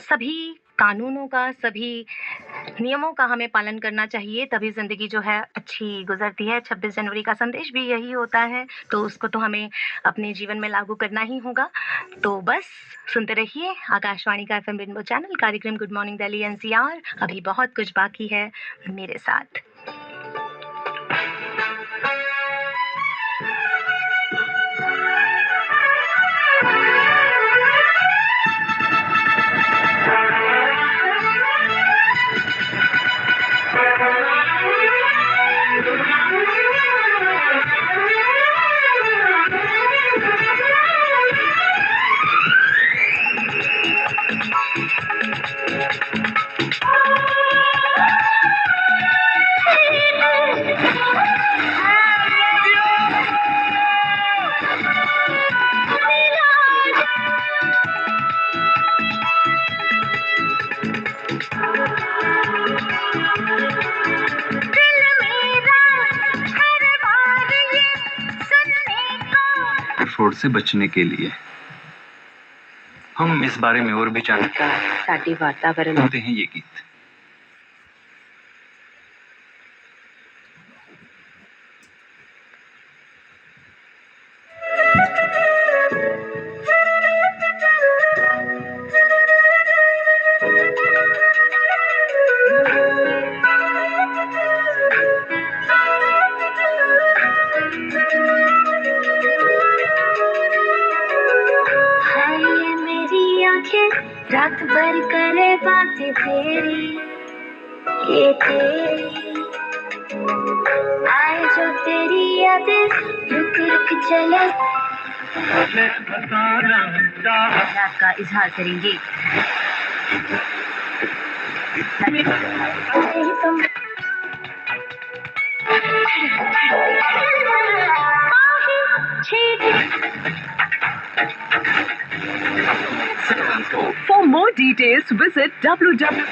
सभी कानूनों का, सभी नियमों का हमें पालन करना चाहिए, तभी ज़िंदगी जो है अच्छी गुज़रती है। 26 जनवरी का संदेश भी यही होता है, तो उसको तो हमें अपने जीवन में लागू करना ही होगा। तो बस सुनते रहिए आकाशवाणी का एफएम रेनबो चैनल, कार्यक्रम गुड मॉर्निंग दिल्ली एनसीआर। अभी बहुत कुछ बाकी है मेरे साथ। एफोर्ड से बचने के लिए हम इस बारे में और भी जानते हैं ये गीत। रात भर करे बातें तेरी, ये तेरी आए जो तेरी यादें रुक रुक चले। का इजहार करेंगे। For more details, visit www.